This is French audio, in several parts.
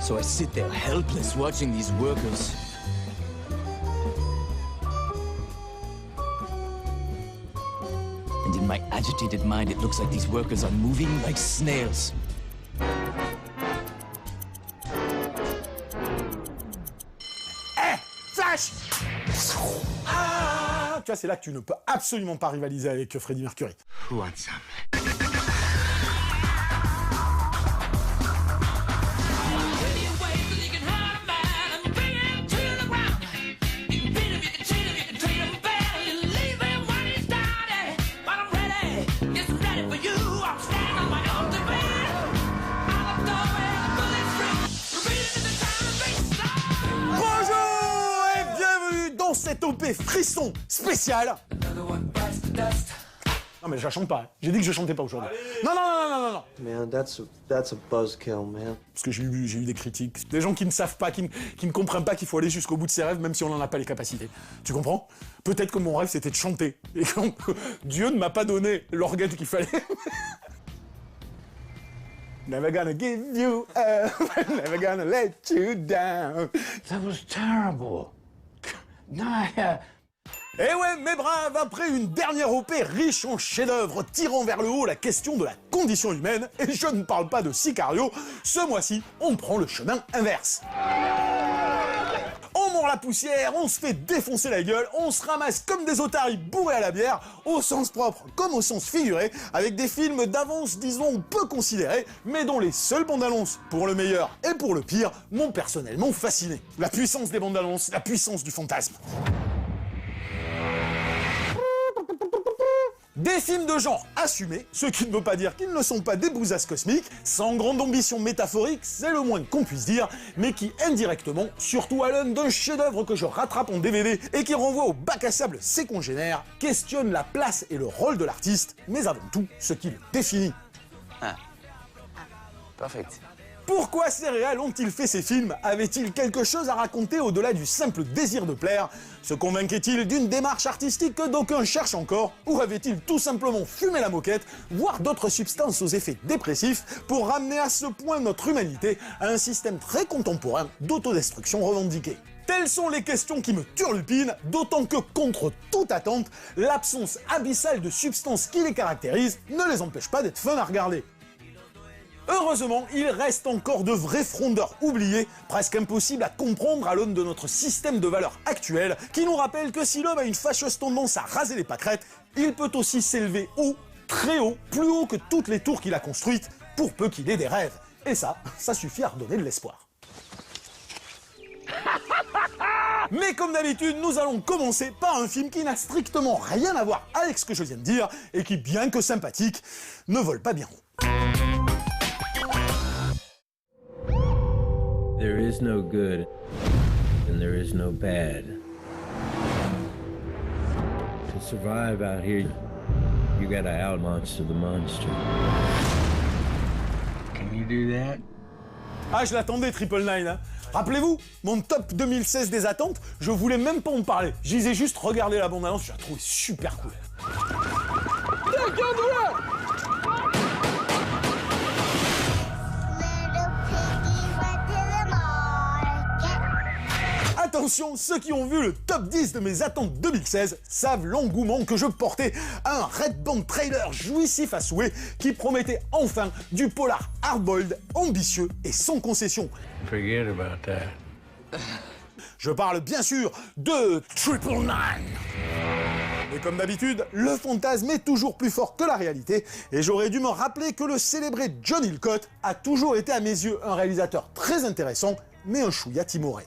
So I sit there helpless watching these workers. And in my agitated mind, it looks like these workers are moving like snails. Flash! Ah! Tu vois, c'est là que tu ne peux absolument pas rivaliser avec Freddie Mercury. Who wants some? Cette OP frisson spécial. Non mais je la chante pas, hein. J'ai dit que je chantais pas aujourd'hui. Non. Man, that's a buzzkill, man. Parce que j'ai eu des critiques, des gens qui ne savent pas, qui ne comprennent pas qu'il faut aller jusqu'au bout de ses rêves même si on n'en a pas les capacités. Tu comprends? Peut-être que mon rêve c'était de chanter. Et quand Dieu ne m'a pas donné l'organe qu'il fallait. Never gonna give you up, never gonna let you down. That was terrible. Eh ouais, mes braves, après une dernière OP riche en chefs-d'œuvre tirant vers le haut la question de la condition humaine, et je ne parle pas de Sicario, ce mois-ci, on prend le chemin inverse. On mord la poussière, on se fait défoncer la gueule, on se ramasse comme des otaries bourrés à la bière, au sens propre comme au sens figuré, avec des films d'avance, disons, peu considérés, mais dont les seules bandes annonces, pour le meilleur et pour le pire, m'ont personnellement fasciné. La puissance des bandes annonces, la puissance du fantasme. Des films de genre assumés, ce qui ne veut pas dire qu'ils ne sont pas des bousasses cosmiques, sans grande ambition métaphorique, c'est le moins qu'on puisse dire, mais qui indirectement, surtout à l'aune d'un chef-d'œuvre que je rattrape en DVD et qui renvoie au bac à sable ses congénères, questionne la place et le rôle de l'artiste, mais avant tout, ce qui le définit. Perfect. Pourquoi ces réals ont-ils fait ces films? Avaient-ils quelque chose à raconter au-delà du simple désir de plaire? Se convainquaient-ils d'une démarche artistique que d'aucuns cherchent encore? Ou avaient-ils tout simplement fumé la moquette, voire d'autres substances aux effets dépressifs, pour ramener à ce point notre humanité à un système très contemporain d'autodestruction revendiquée? Telles sont les questions qui me turlupinent, d'autant que, contre toute attente, l'absence abyssale de substances qui les caractérisent ne les empêche pas d'être fun à regarder. Heureusement, il reste encore de vrais frondeurs oubliés, presque impossibles à comprendre à l'aune de notre système de valeurs actuel, qui nous rappelle que si l'homme a une fâcheuse tendance à raser les pâquerettes, il peut aussi s'élever haut, très haut, plus haut que toutes les tours qu'il a construites, pour peu qu'il ait des rêves. Et ça suffit à redonner de l'espoir. Mais comme d'habitude, nous allons commencer par un film qui n'a strictement rien à voir avec ce que je viens de dire, et qui, bien que sympathique, ne vole pas bien haut. There is no good, and there is no bad. To survive out here, you gotta out-monster the monster. Can you do that? Ah, je l'attendais, Triple Nine, hein. Rappelez-vous, mon top 2016 des attentes, je voulais même pas en parler. Je disais juste regarder la bande-annonce, je la trouvais super cool. Attention, ceux qui ont vu le top 10 de mes attentes 2016 savent l'engouement que je portais à un Red Band trailer jouissif à souhait qui promettait enfin du polar hardboiled, ambitieux et sans concession. Forget about that. Je parle bien sûr de Triple Nine. Et comme d'habitude, le fantasme est toujours plus fort que la réalité, et j'aurais dû me rappeler que le célébré John Hillcoat a toujours été à mes yeux un réalisateur très intéressant, mais un chouïa timoré.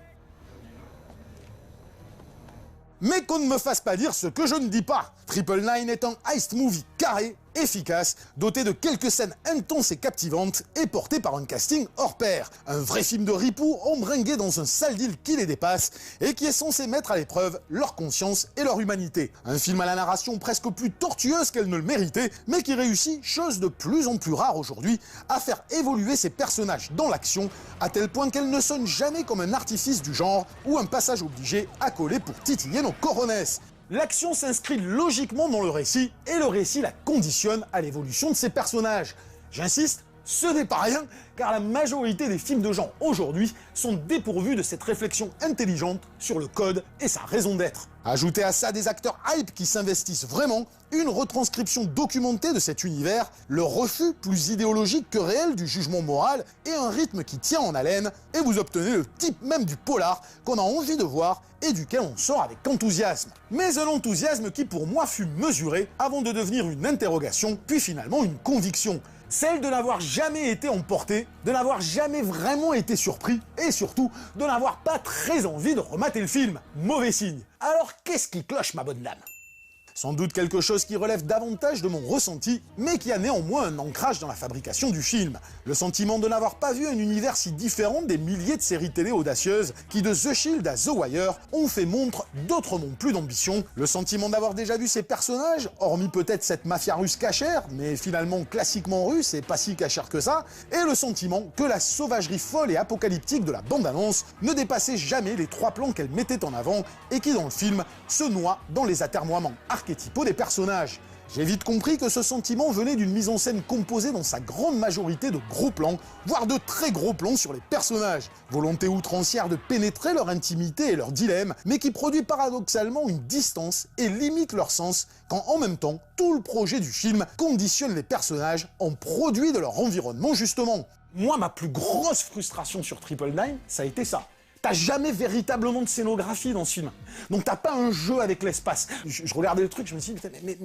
Mais qu'on ne me fasse pas dire ce que je ne dis pas. Triple Nine est un heist movie carré, efficace, doté de quelques scènes intenses et captivantes, et porté par un casting hors pair. Un vrai film de ripoux embringué dans un sale deal qui les dépasse, et qui est censé mettre à l'épreuve leur conscience et leur humanité. Un film à la narration presque plus tortueuse qu'elle ne le méritait, mais qui réussit, chose de plus en plus rare aujourd'hui, à faire évoluer ses personnages dans l'action, à tel point qu'elle ne sonne jamais comme un artifice du genre, ou un passage obligé à coller pour titiller nos coronesses. L'action s'inscrit logiquement dans le récit, et le récit la conditionne à l'évolution de ses personnages. J'insiste, Ce n'est pas rien, car la majorité des films de genre aujourd'hui sont dépourvus de cette réflexion intelligente sur le code et sa raison d'être. Ajoutez à ça des acteurs hype qui s'investissent vraiment, une retranscription documentée de cet univers, le refus plus idéologique que réel du jugement moral et un rythme qui tient en haleine, et vous obtenez le type même du polar qu'on a envie de voir et duquel on sort avec enthousiasme. Mais un enthousiasme qui pour moi fut mesuré avant de devenir une interrogation, puis finalement une conviction. Celle de n'avoir jamais été emporté, de n'avoir jamais vraiment été surpris, et surtout de n'avoir pas très envie de remater le film. Mauvais signe. Alors qu'est-ce qui cloche, ma bonne dame ? Sans doute quelque chose qui relève davantage de mon ressenti, mais qui a néanmoins un ancrage dans la fabrication du film. Le sentiment de n'avoir pas vu un univers si différent des milliers de séries télé audacieuses qui, de The Shield à The Wire, ont fait montre d'autres n'ont plus d'ambition. Le sentiment d'avoir déjà vu ces personnages, hormis peut-être cette mafia russe cachère, mais finalement classiquement russe et pas si cachère que ça, et le sentiment que la sauvagerie folle et apocalyptique de la bande-annonce ne dépassait jamais les 3 plans qu'elle mettait en avant et qui, dans le film, se noient dans les atermoiements archétypaux des personnages. J'ai vite compris que ce sentiment venait d'une mise en scène composée dans sa grande majorité de gros plans, voire de très gros plans sur les personnages. Volonté outrancière de pénétrer leur intimité et leurs dilemmes, mais qui produit paradoxalement une distance et limite leur sens, quand en même temps, tout le projet du film conditionne les personnages en produit de leur environnement justement. Moi, ma plus grosse frustration sur Triple Nine, ça a été ça. T'as jamais véritablement de scénographie dans ce film. Donc t'as pas un jeu avec l'espace. Je regardais le truc, je me suis dit, mais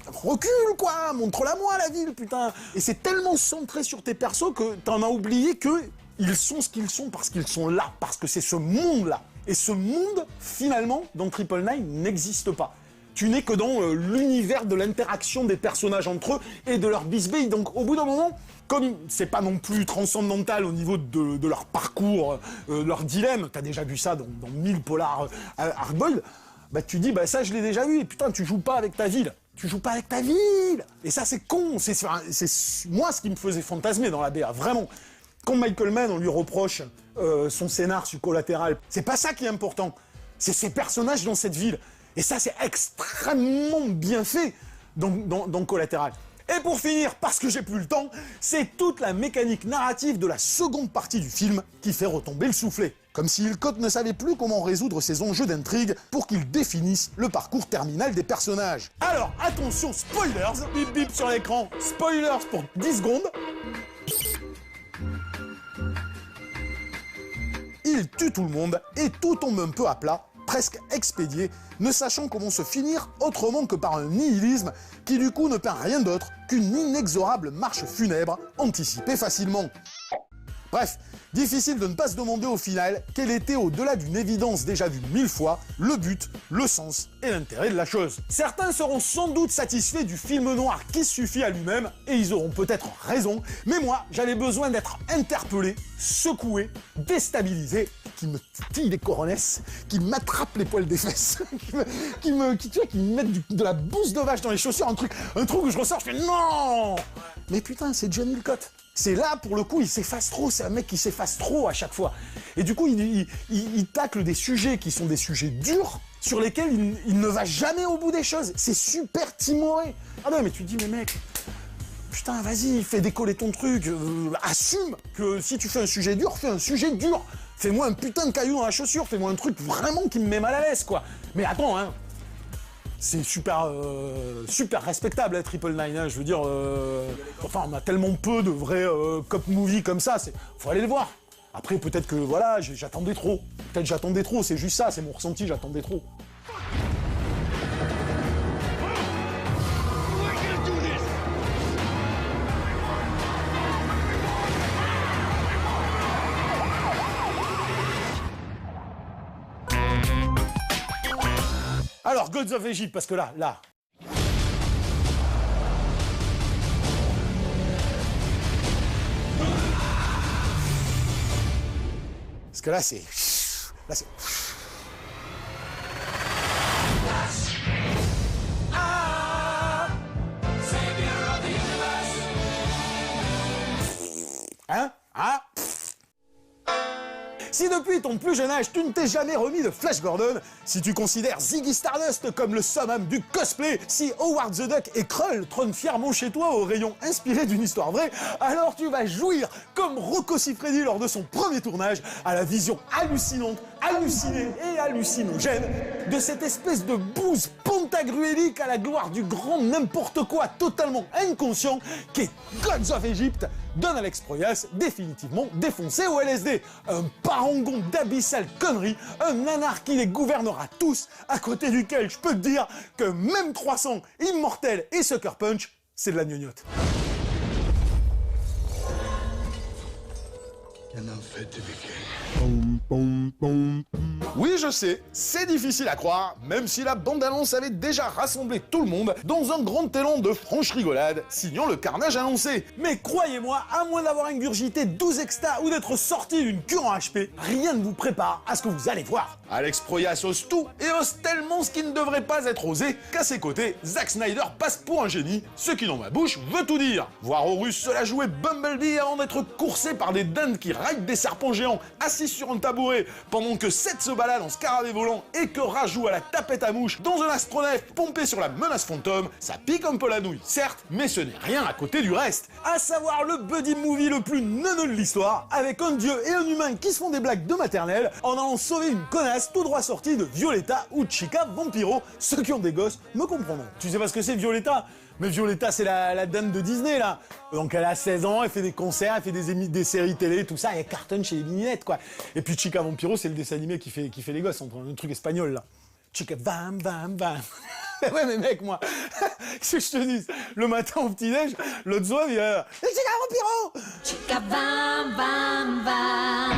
recule quoi, montre-la moi la ville, putain. Et c'est tellement centré sur tes persos que t'en as oublié que ils sont ce qu'ils sont parce qu'ils sont là, parce que c'est ce monde-là. Et ce monde, finalement, dans Triple Nine, n'existe pas. Tu n'es que dans l'univers de l'interaction des personnages entre eux et de leur bisbille. Donc au bout d'un moment, comme c'est pas non plus transcendantal au niveau de leur parcours, leur dilemme, t'as déjà vu ça dans 1000 polars hardboiled, bah tu dis, bah ça je l'ai déjà vu, et putain tu joues pas avec ta ville. Tu joues pas avec ta ville. Et ça c'est con, c'est moi ce qui me faisait fantasmer dans la BA, vraiment. Quand Michael Mann, on lui reproche son scénar sur Collatéral, c'est pas ça qui est important, c'est ses personnages dans cette ville. Et ça, c'est extrêmement bien fait dans Collatéral. Et pour finir, parce que j'ai plus le temps, c'est toute la mécanique narrative de la seconde partie du film qui fait retomber le soufflet. Comme si Hillcoat ne savait plus comment résoudre ces enjeux d'intrigue pour qu'il définisse le parcours terminal des personnages. Alors, attention, spoilers, bip bip sur l'écran, spoilers pour 10 secondes. Il tue tout le monde et tout tombe un peu à plat, presque expédié, ne sachant comment se finir autrement que par un nihilisme qui du coup ne peint rien d'autre qu'une inexorable marche funèbre anticipée facilement. Bref, difficile de ne pas se demander au final quel était, au-delà d'une évidence déjà vue 1000 fois, le but, le sens et l'intérêt de la chose. Certains seront sans doute satisfaits du film noir qui suffit à lui-même, et ils auront peut-être raison, mais moi, j'avais besoin d'être interpellé, secoué, déstabilisé, qui me titille les coronesses, qui m'attrape les poils des fesses, qui me mette de la bouse de vache dans les chaussures, un truc où je ressors, je fais non. Mais putain, c'est John Hillcoat. C'est là, pour le coup, il s'efface trop, c'est un mec qui s'efface trop à chaque fois. Et du coup, il tacle des sujets qui sont des sujets durs, sur lesquels il ne va jamais au bout des choses. C'est super timoré. Ah non, mais tu te dis, mais mec, putain, vas-y, fais décoller ton truc, assume que si tu fais un sujet dur, fais un sujet dur. Fais-moi un putain de caillou dans la chaussure, fais-moi un truc vraiment qui me met mal à l'aise, quoi. Mais attends, hein. C'est super respectable, hein, Triple Nine, hein, je veux dire... Enfin, on a tellement peu de vrais cop movies comme ça, faut aller le voir. Après, peut-être que, voilà, j'attendais trop. Peut-être j'attendais trop, c'est juste ça, c'est mon ressenti, j'attendais trop. Alors, Gods of Egypt, parce que là... Parce que là, c'est... Si depuis ton plus jeune âge, tu ne t'es jamais remis de Flash Gordon, si tu considères Ziggy Stardust comme le summum du cosplay, si Howard the Duck et Krull trônent fièrement chez toi au rayon inspiré d'une histoire vraie, alors tu vas jouir, comme Rocco Siffredi lors de son premier tournage, à la vision hallucinante, hallucinée et hallucinogène de cette espèce de bouse pantagruélique à la gloire du grand n'importe quoi totalement inconscient qu'est Gods of Egypt, donne Alex Proyas définitivement défoncé au LSD. Un parangon d'abyssales conneries, un nanar qui les gouvernera tous, à côté duquel je peux te dire que même 300, Immortel et Sucker Punch, c'est de la gnognotte. Oui, je sais, c'est difficile à croire, même si la bande-annonce avait déjà rassemblé tout le monde dans un grand élan de franche rigolade, signant le carnage annoncé. Mais croyez-moi, à moins d'avoir ingurgité 12 extas ou d'être sorti d'une cure en HP, rien ne vous prépare à ce que vous allez voir. Alex Proyas ose tout et ose tellement ce qui ne devrait pas être osé qu'à ses côtés, Zack Snyder passe pour un génie, ce qui dans ma bouche veut tout dire. Voir Horus se la jouer Bumblebee avant d'être coursé par des dindes qui raillent des serpents géants assis sur un tabouret pendant que Seth se balade en scarabée volant et que Ra joue à la tapette à mouche dans un astronef pompé sur la menace fantôme, ça pique un peu la nouille, certes, mais ce n'est rien à côté du reste. À savoir le buddy movie le plus neuneux de l'histoire, avec un dieu et un humain qui se font des blagues de maternelle en allant sauver une connasse tout droit sortie de Violetta ou Chica Vampiro. Ceux qui ont des gosses me comprendront. Tu sais pas ce que c'est Violetta ? Mais Violetta, c'est la dame de Disney, là. Donc elle a 16 ans, elle fait des concerts, elle fait des séries télé, tout ça, elle cartonne chez les mignettes, quoi. Et puis Chica Vampiro, c'est le dessin animé qui fait les gosses, un truc espagnol, là. Chica Bam Bam Bam. Ouais, mais mec, moi, ce que je te dis, le matin au petit-déj, l'autre soir, il y a Chica Vampiro. Chica Bam Bam Bam.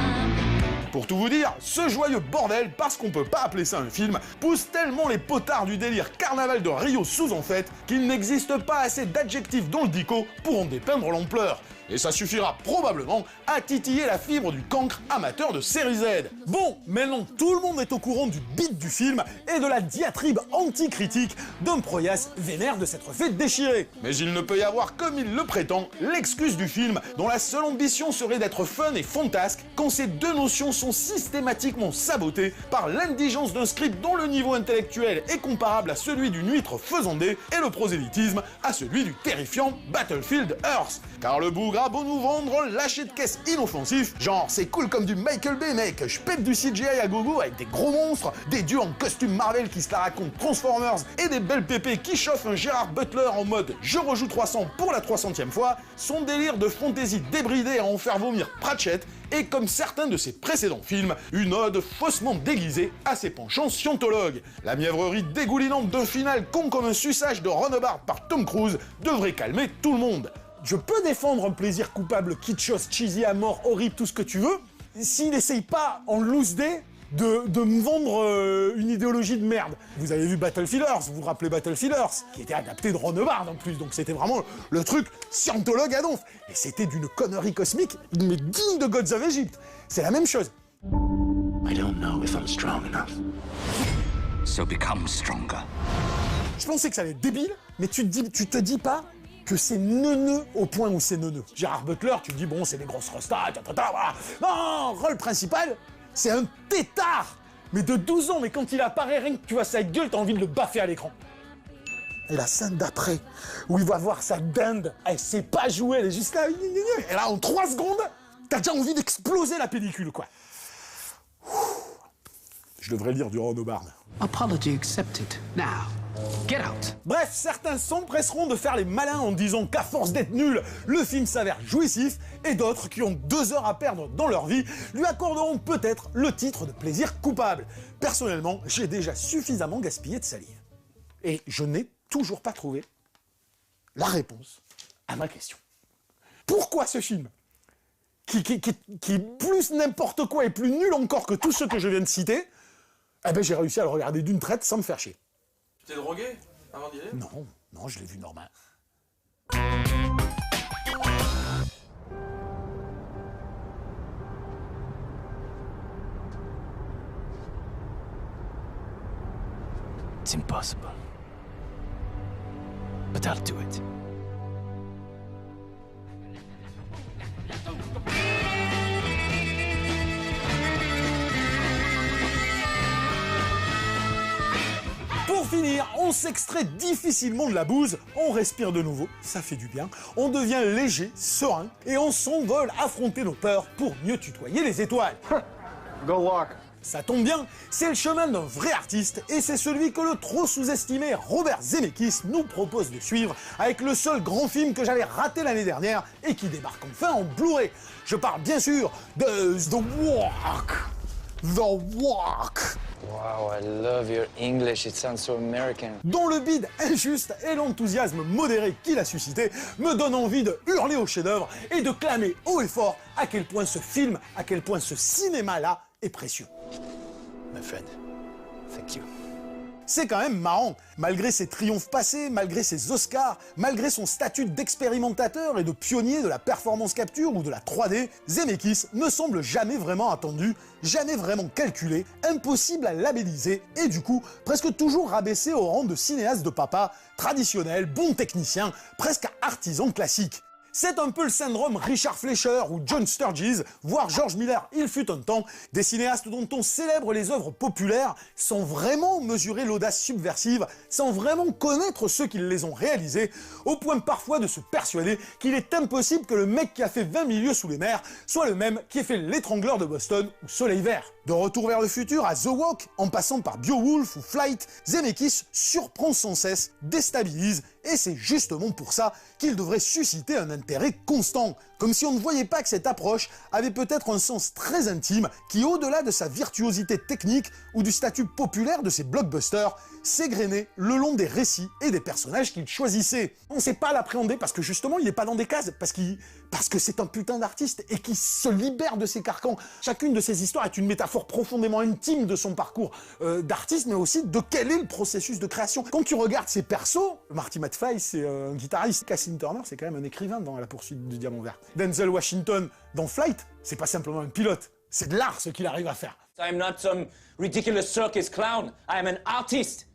Pour tout vous dire, ce joyeux bordel, parce qu'on peut pas appeler ça un film, pousse tellement les potards du délire carnaval de Rio sous en fête qu'il n'existe pas assez d'adjectifs dans le dico pour en dépeindre l'ampleur. Et ça suffira probablement à titiller la fibre du cancre amateur de série Z. Bon, maintenant tout le monde est au courant du beat du film et de la diatribe anti-critique d'un Proyas vénère de s'être fait déchirer. Mais il ne peut y avoir, comme il le prétend, l'excuse du film dont la seule ambition serait d'être fun et fantasque quand ces deux notions sont systématiquement sabotées par l'indigence d'un script dont le niveau intellectuel est comparable à celui d'une huître faisandée et le prosélytisme à celui du terrifiant Battlefield Earth. Car le bougre a beau nous vendre un lâcher de caisse inoffensif, genre c'est cool comme du Michael Bay mec, je pète du CGI à gogo avec des gros monstres, des dieux en costume Marvel qui se la racontent Transformers et des belles pépées qui chauffent un Gérard Butler en mode je rejoue 300 pour la 300e fois, son délire de fantaisie débridé à en faire vomir Pratchett et comme certains de ses précédents films, une ode faussement déguisée à ses penchants scientologues. La mièvrerie dégoulinante d'un final con comme un suçage de Renebard par Tom Cruise devrait calmer tout le monde. Je peux défendre un plaisir coupable kitschos, cheesy à mort, horrible, tout ce que tu veux, s'il n'essaye pas en loose day de me vendre une idéologie de merde. Vous avez vu Battlefield Earth, vous vous rappelez Battlefield Earth, qui était adapté de Renebard en plus, donc c'était vraiment le truc scientologue à donf. Et c'était d'une connerie cosmique, mais digne de Gods of Egypt. C'est la même chose. I don't know if I'm strong enough. So become stronger. Je pensais que ça allait être débile, mais tu te dis pas que c'est neuneux au point où c'est neuneux. Gérard Butler, tu te dis, bon, c'est des grosses restas, voilà. Non, rôle principal, c'est un tétard, mais de 12 ans, mais quand il apparaît, rien que tu vois sa gueule, t'as envie de le baffer à l'écran. Et la scène d'après, où il va voir sa dinde, elle sait pas jouer, elle est juste là, et là, en 3 secondes, t'as déjà envie d'exploser la pellicule, quoi. Je devrais lire du Renebard. Apology accepted. Now, get out. Bref, certains s'empresseront de faire les malins en disant qu'à force d'être nul, le film s'avère jouissif, et d'autres qui ont 2 heures à perdre dans leur vie lui accorderont peut-être le titre de plaisir coupable. Personnellement, j'ai déjà suffisamment gaspillé de salive. Et je n'ai toujours pas trouvé la réponse à ma question. Pourquoi ce film, qui est plus n'importe quoi et plus nul encore que tous ceux que je viens de citer, eh ben j'ai réussi à le regarder d'une traite sans me faire chier. Tu t'es drogué avant d'y aller? Non, je l'ai vu normal. It's impossible. But I'll do it. finir, on s'extrait difficilement de la bouse, on respire de nouveau, ça fait du bien, on devient léger, serein, et on s'envole affronter nos peurs pour mieux tutoyer les étoiles. Go walk. Ça tombe bien, c'est le chemin d'un vrai artiste, et c'est celui que le trop sous-estimé Robert Zemeckis nous propose de suivre avec le seul grand film que j'avais raté l'année dernière et qui débarque enfin en Blu-ray. Je parle bien sûr de The Walk. The Walk. Wow, I love your English, it sounds so American. Dont le bide injuste et l'enthousiasme modéré qu'il a suscité me donnent envie de hurler au chef-d'œuvre et de clamer haut et fort à quel point ce film, à quel point ce cinéma-là est précieux. My friend, thank you. C'est quand même marrant, malgré ses triomphes passés, malgré ses Oscars, malgré son statut d'expérimentateur et de pionnier de la performance capture ou de la 3D, Zemeckis ne semble jamais vraiment attendu, jamais vraiment calculé, impossible à labelliser et du coup presque toujours rabaissé au rang de cinéaste de papa, traditionnel, bon technicien, presque artisan classique. C'est un peu le syndrome Richard Fleischer ou John Sturges, voire George Miller, il fut un temps, des cinéastes dont on célèbre les œuvres populaires sans vraiment mesurer l'audace subversive, sans vraiment connaître ceux qui les ont réalisés, au point parfois de se persuader qu'il est impossible que le mec qui a fait 20 milieux sous les mers soit le même qui ait fait L'étrangleur de Boston ou Soleil vert. De Retour vers le futur à The Walk, en passant par Beowulf ou Flight, Zemeckis surprend sans cesse, déstabilise, et c'est justement pour ça qu'il devrait susciter un intérêt constant, comme si on ne voyait pas que cette approche avait peut-être un sens très intime qui, au-delà de sa virtuosité technique ou du statut populaire de ses blockbusters, s'égrenait le long des récits et des personnages qu'il choisissait. On ne sait pas l'appréhender parce que justement il n'est pas dans des cases, parce que c'est un putain d'artiste et qui se libère de ses carcans. Chacune de ces histoires est une métaphore profondément intime de son parcours d'artiste, mais aussi de quel est le processus de création. Quand tu regardes ses persos, Marty McFly c'est un guitariste, Kathleen Turner c'est quand même un écrivain dans La poursuite du diamant vert. Denzel Washington dans Flight, c'est pas simplement un pilote, c'est de l'art ce qu'il arrive à faire. I'm not some ridiculous circus clown, I'm an artist.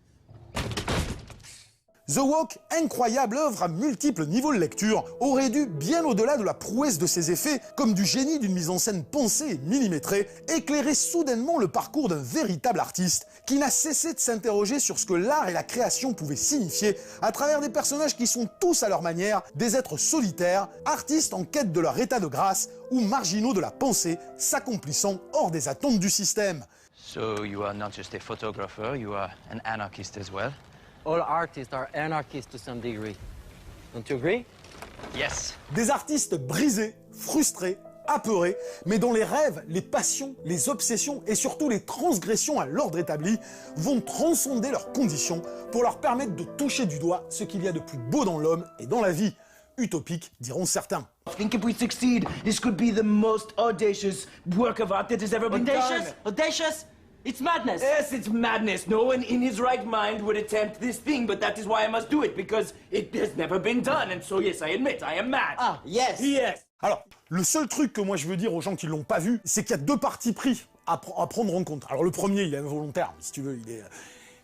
The Walk, incroyable œuvre à multiples niveaux de lecture, aurait dû, bien au-delà de la prouesse de ses effets, comme du génie d'une mise en scène pensée et millimétrée, éclairer soudainement le parcours d'un véritable artiste, qui n'a cessé de s'interroger sur ce que l'art et la création pouvaient signifier, à travers des personnages qui sont tous à leur manière des êtres solitaires, artistes en quête de leur état de grâce, ou marginaux de la pensée, s'accomplissant hors des attentes du système. So you are not just a photographer, you are an anarchist as well? All artists are anarchists to some degree. Don't you agree? Yes. Des artistes brisés, frustrés, apeurés, mais dont les rêves, les passions, les obsessions et surtout les transgressions à l'ordre établi vont transcender leurs conditions pour leur permettre de toucher du doigt ce qu'il y a de plus beau dans l'homme et dans la vie. Utopique, diront certains. I think if we succeed, this could be the most audacious work of art that has ever been done. Audacious? It's madness! Yes, it's madness. No one in his right mind would attempt this thing, but that is why I must do it, because it has never been done. And so, yes, I admit, I am mad. Ah, yes! Yes! Alors, le seul truc que moi je veux dire aux gens qui l'ont pas vu, c'est qu'il y a deux partis pris à prendre en compte. Alors le premier, il est involontaire, si tu veux,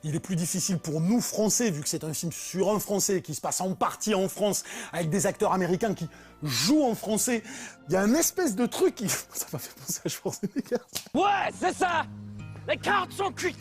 il est plus difficile pour nous Français, vu que c'est un film sur un Français qui se passe en partie en France, avec des acteurs américains qui jouent en français. Il y a un espèce de truc qui... Ça m'a fait penser à Schwarzenegger. Ouais, c'est ça! Les cartes sont cuites!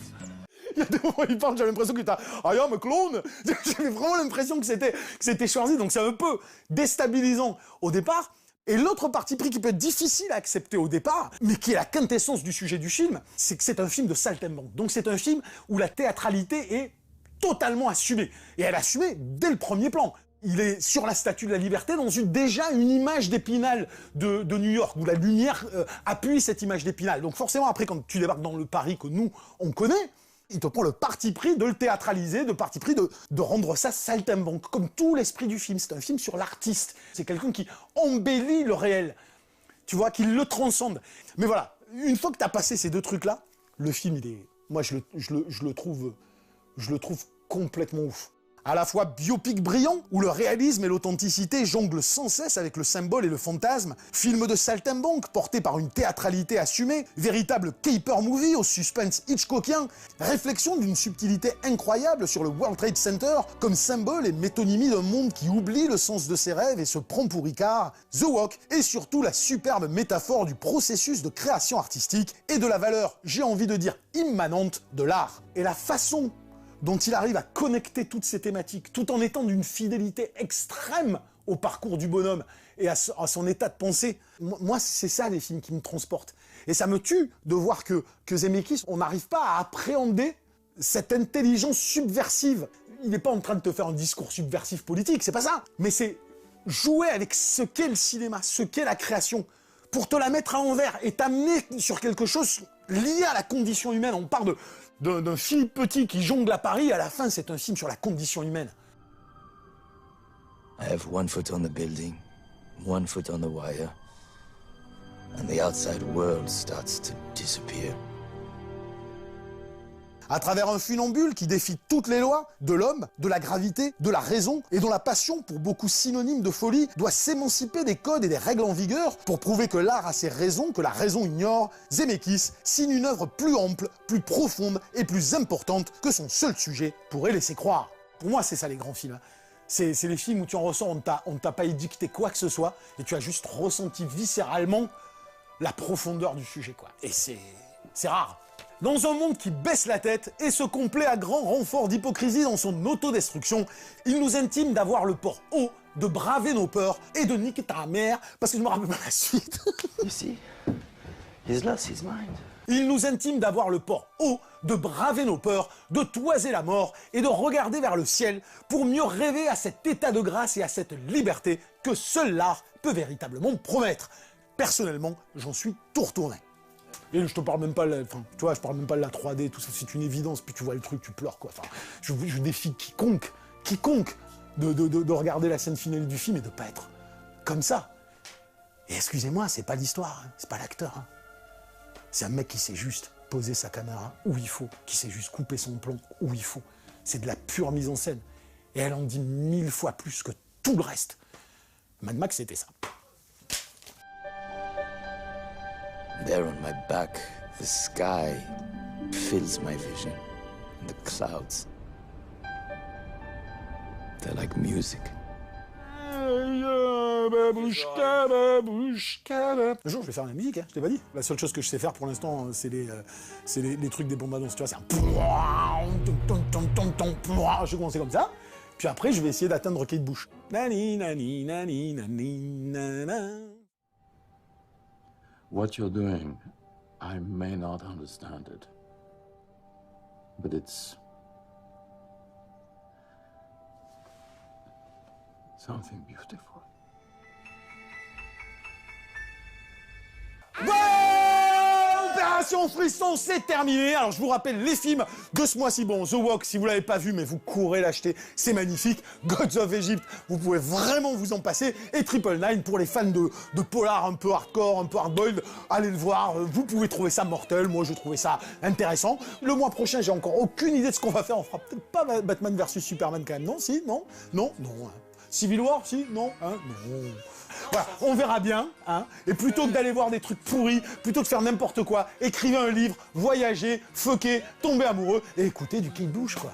Il y a des moments où il parle, j'ai l'impression que t'as « I am a clone !» J'avais vraiment l'impression que c'était Schwarzy, donc c'est un peu déstabilisant au départ. Et l'autre parti pris qui peut être difficile à accepter au départ, mais qui est la quintessence du sujet du film, c'est que c'est un film de saltimbanque. Donc c'est un film où la théâtralité est totalement assumée. Et elle est assumée dès le premier plan. Il est sur la Statue de la Liberté dans déjà une image d'Épinal de New York, où la lumière appuie cette image d'Épinal. Donc forcément, après, quand tu débarques dans le Paris que nous, on connaît, il te prend le parti pris de le théâtraliser, de parti pris de rendre ça saltimbanque, comme tout l'esprit du film. C'est un film sur l'artiste. C'est quelqu'un qui embellit le réel, tu vois, qui le transcende. Mais voilà, une fois que tu as passé ces deux trucs-là, le film, moi, je le trouve complètement ouf. À la fois biopic brillant, où le réalisme et l'authenticité jonglent sans cesse avec le symbole et le fantasme, film de saltimbanque porté par une théâtralité assumée, véritable caper movie au suspense hitchcockien, réflexion d'une subtilité incroyable sur le World Trade Center comme symbole et métonymie d'un monde qui oublie le sens de ses rêves et se prend pour Icare, The Walk est surtout la superbe métaphore du processus de création artistique et de la valeur, j'ai envie de dire, immanente de l'art. Et la façon dont il arrive à connecter toutes ces thématiques, tout en étant d'une fidélité extrême au parcours du bonhomme et à son état de pensée. Moi, c'est ça les films qui me transportent. Et ça me tue de voir que Zemeckis, on n'arrive pas à appréhender cette intelligence subversive. Il n'est pas en train de te faire un discours subversif politique, c'est pas ça. Mais c'est jouer avec ce qu'est le cinéma, ce qu'est la création, pour te la mettre à l'envers et t'amener sur quelque chose lié à la condition humaine. On parle d'un Philippe Petit qui jongle à Paris, à la fin c'est un film sur la condition humaine. I have one foot on the building, one foot on the wire, and the outside world starts to disappear. À travers un funambule qui défie toutes les lois de l'homme, de la gravité, de la raison, et dont la passion, pour beaucoup synonyme de folie, doit s'émanciper des codes et des règles en vigueur pour prouver que l'art a ses raisons, que la raison ignore, Zemeckis signe une œuvre plus ample, plus profonde et plus importante que son seul sujet pourrait laisser croire. Pour moi, c'est ça les grands films. C'est les films où tu en ressors, on ne t'a pas édicté quoi que ce soit, et tu as juste ressenti viscéralement la profondeur du sujet, quoi. Et c'est rare. Dans un monde qui baisse la tête et se complaît à grand renfort d'hypocrisie dans son autodestruction, il nous intime d'avoir le port haut, de braver nos peurs et de niquer ta mère, parce que je me rappelle pas la suite. You see? He's lost his mind. Il nous intime d'avoir le port haut, de braver nos peurs, de toiser la mort et de regarder vers le ciel pour mieux rêver à cet état de grâce et à cette liberté que seul l'art peut véritablement promettre. Personnellement, j'en suis tout retourné. Et je te parle même pas, tu vois, je parle même pas de la 3D, tout ça, c'est une évidence, puis tu vois le truc, tu pleures, quoi. Enfin, je défie quiconque de regarder la scène finale du film et de pas être comme ça. Et excusez-moi, c'est pas l'histoire, hein, c'est pas l'acteur. Hein. C'est un mec qui sait juste poser sa caméra où il faut, qui sait juste couper son plan où il faut. C'est de la pure mise en scène. Et elle en dit 1000 fois plus que tout le reste. Mad Max, c'était ça. There on my back, the sky fills my vision, and the clouds. They're like music. Un jour, je vais faire la musique, hein, je t'ai pas dit. La seule chose que je sais faire pour l'instant, c'est les trucs des bandes annonces, tu vois, c'est un... Je vais commencer comme ça, puis après, je vais essayer d'atteindre Kate Bush. Nani, nani, nani, nani, nana. What you're doing, I may not understand it, but it's something beautiful. Bon, Opération Frisson, c'est terminé. Alors, je vous rappelle les films de ce mois-ci. Bon, The Walk, si vous l'avez pas vu, mais vous courez l'acheter, c'est magnifique. Gods of Egypt, vous pouvez vraiment vous en passer. Et Triple Nine, pour les fans de polar un peu hardcore, un peu hardboiled, allez le voir. Vous pouvez trouver ça mortel. Moi, je trouvais ça intéressant. Le mois prochain, j'ai encore aucune idée de ce qu'on va faire. On fera peut-être pas Batman versus Superman quand même. Non, si, non, non, non. Hein. Civil War, si, non, hein, non. Voilà, on verra bien, hein. Et plutôt que d'aller voir des trucs pourris, plutôt que de faire n'importe quoi, écrivez un livre, voyagez, fuckez, tombez amoureux et écoutez du Kate Bush, quoi.